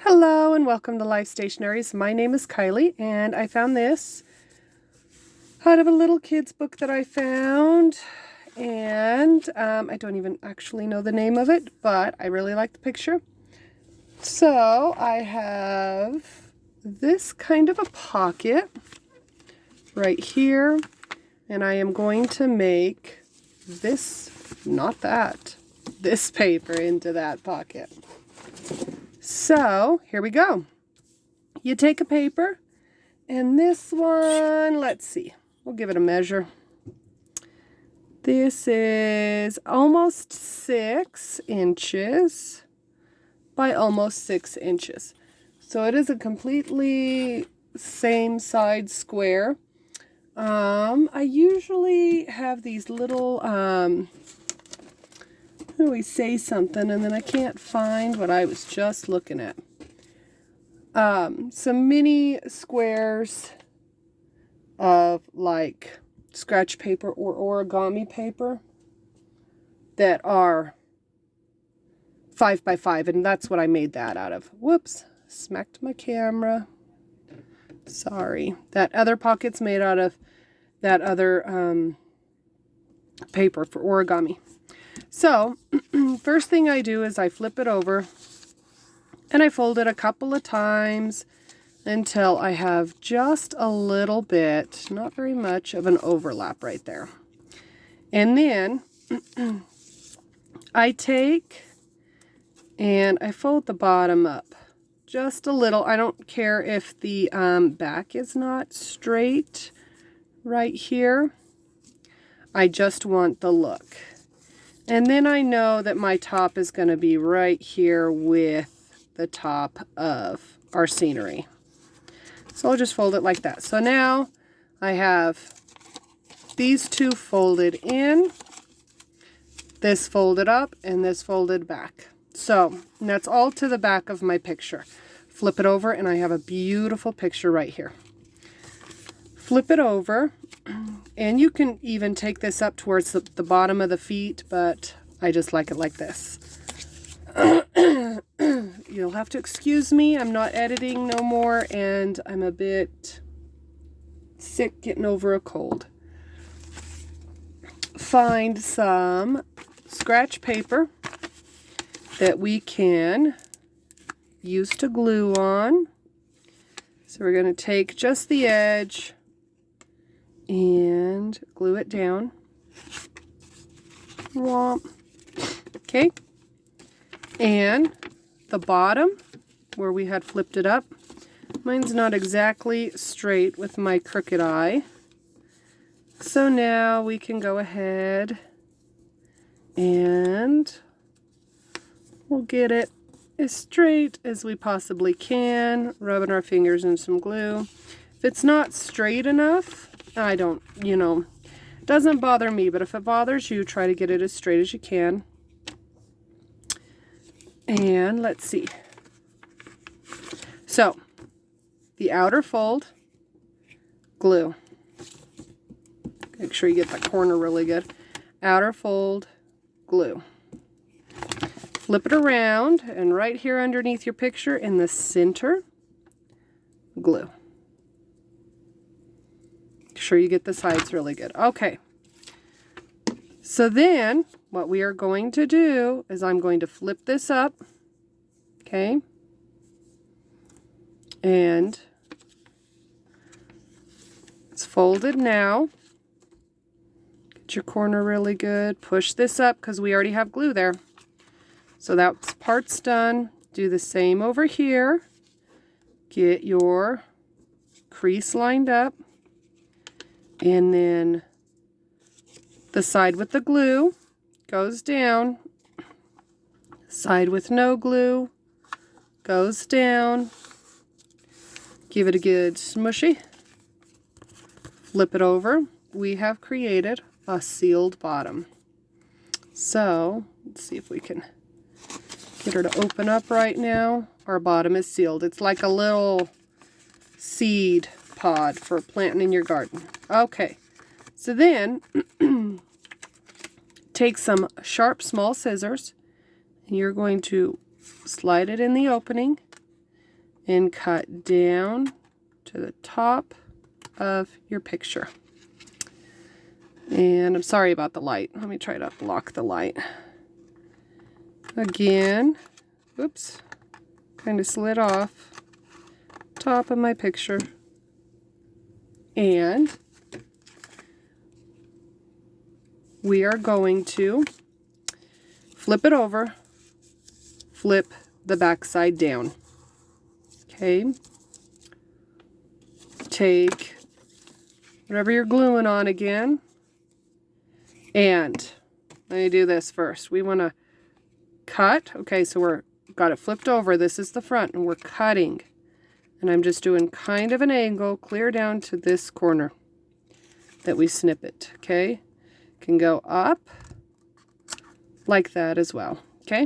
Hello and welcome to Life Stationeries. My name is Kylie and I found this out of a little kid's book that I found, and I don't even actually know the name of it, but I really like the picture. So I have this kind of a pocket right here, and I am going to make this, not that, this paper into that pocket. So here we go. You take a paper, and this one, let's see, we'll give it a measure. This is almost 6 inches by almost 6 inches. So it is a completely same side square. I usually have these little, we say something and then I can't find what I was just looking at. Some mini squares of like scratch paper or origami paper that are 5 by 5, and that's what I made that out of. Whoops, smacked my camera. Sorry. That other pocket's made out of that other paper for origami. So, first thing I do is I flip it over and I fold it a couple of times until I have just a little bit, not very much, of an overlap right there. And then I take and I fold the bottom up just a little. I don't care if the back is not straight right here. I just want the look. And then I know that my top is going to be right here with the top of our scenery. So I'll just fold it like that. So now I have these two folded in, this folded up, and this folded back. So that's all to the back of my picture. Flip it over and I have a beautiful picture right here. Flip it over, and you can even take this up towards the bottom of the feet, but I just like it like this. You'll have to excuse me, I'm not editing no more, and I'm a bit sick getting over a cold. Find some scratch paper that we can use to glue on. So we're going to take just the edge and glue it down. Womp. Okay. And the bottom, where we had flipped it up, mine's not exactly straight with my crooked eye. So now we can go ahead and we'll get it as straight as we possibly can, rubbing our fingers in some glue. If it's not straight enough, I don't, it doesn't bother me, but if it bothers you, try to get it as straight as you can. And let's see. So, the outer fold, glue. Make sure you get that corner really good. Outer fold, glue. Flip it around, and right here underneath your picture in the center, glue. Make sure you get the sides really good. Okay. So then, what we are going to do is I'm going to flip this up, okay? And it's folded now. Get your corner really good. Push this up because we already have glue there. So that part's done. Do the same over here. Get your crease lined up. And then the side with the glue goes down. Side with no glue goes down. Give it a good smushy. Flip it over. We have created a sealed bottom. So let's see if we can get her to open up right now. Our bottom is sealed. It's like a little seed pod for planting in your garden. Okay, so then take some sharp small scissors and you're going to slide it in the opening and cut down to the top of your picture. And I'm sorry about the light. Let me try to block the light. Again, oops, kind of slid off top of my picture. And we are going to flip it over, flip the back side down. Okay. Take whatever you're gluing on again. And let me do this first. We want to cut. Okay, so we're got it flipped over. This is the front, and we're cutting. And I'm just doing kind of an angle clear down to this corner that we snip it. Okay, can go up like that as well. Okay,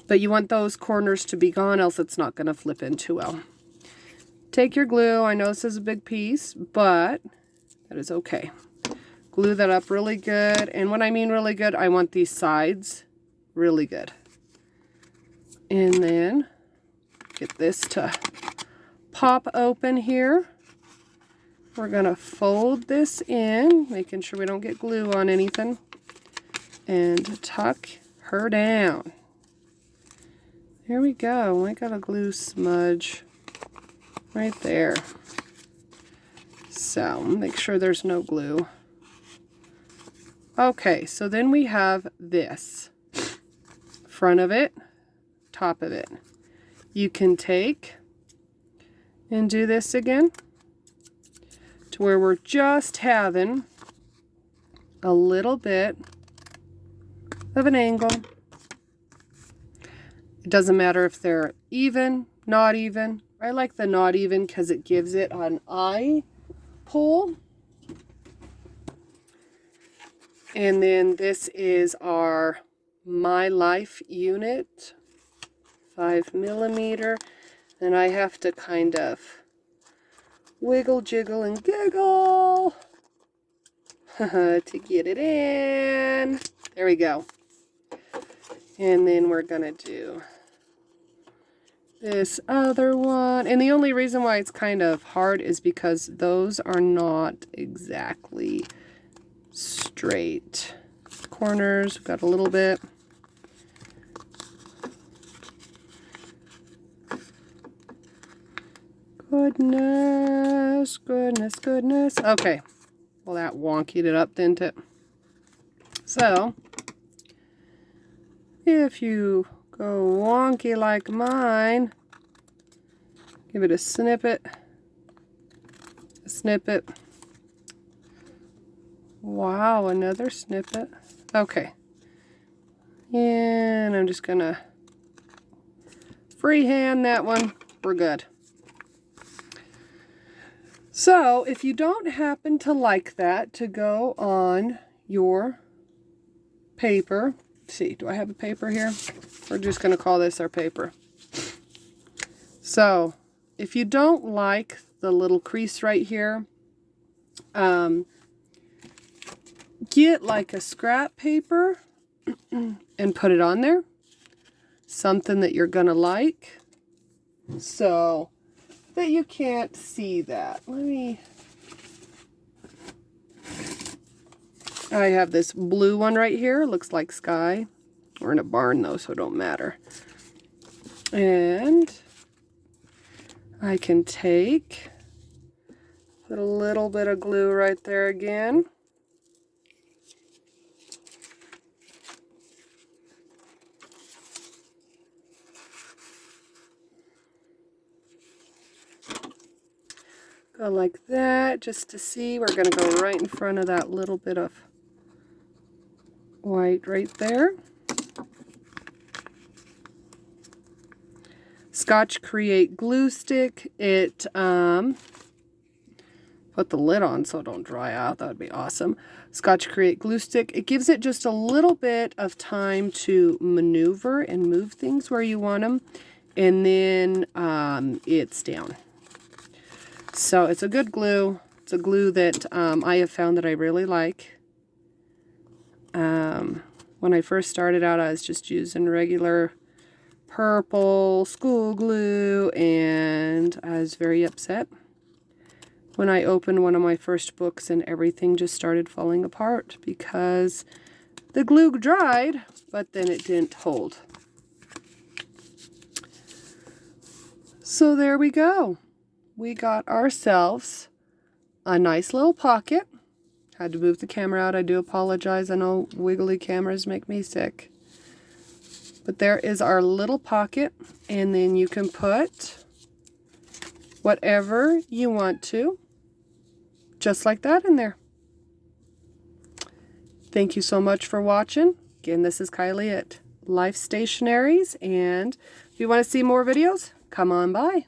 but you want those corners to be gone, else it's not going to flip in too well. Take your glue. I know this is a big piece, but that is okay. Glue that up really good. And when I mean really good, I want these sides really good. And then get this to pop open here. We're going to fold this in, making sure we don't get glue on anything. And tuck her down. There we go. I got a glue smudge right there. So make sure there's no glue. Okay, so then we have this. Front of it, top of it. You can take and do this again to where we're just having a little bit of an angle. It doesn't matter if they're even, not even. I like the not even because it gives it an eye pull. And then this is our My Life unit, 5mm. And I have to kind of wiggle, jiggle, and giggle to get it in. There we go. And then we're going to do this other one. And the only reason why it's kind of hard is because those are not exactly straight. Corners, we've got a little bit. Goodness, goodness, goodness. Okay. Well, that wonkied it up, didn't it? So, if you go wonky like mine, give it a snippet, a snippet. Wow, another snippet. Okay. And I'm just going to freehand that one. We're good. So, if you don't happen to like that to go on your paper, let's see, do I have a paper here? We're just going to call this our paper. So, if you don't like the little crease right here, get like a scrap paper and put it on there. Something that you're going to like. So that you can't see that. I have this blue one right here. Looks like sky. We're in a barn though, so it don't matter. And I can take, put a little bit of glue right there again. Go like that, just to see. We're going to go right in front of that little bit of white right there. Scotch Create glue stick. It, put the lid on so it don't dry out. That would be awesome. Scotch Create glue stick. It gives it just a little bit of time to maneuver and move things where you want them. And then it's down. So it's a good glue. It's a glue that I have found that I really like. When I first started out, I was just using regular purple school glue, and I was very upset when I opened one of my first books and everything just started falling apart because the glue dried, but then it didn't hold. So there we go. We got ourselves a nice little pocket. Had to move the camera out. I do apologize. I know wiggly cameras make me sick. But there is our little pocket, and then you can put whatever you want to, just like that in there. Thank you so much for watching. Again, this is Kylie at Life Stationeries, and if you want to see more videos, come on by.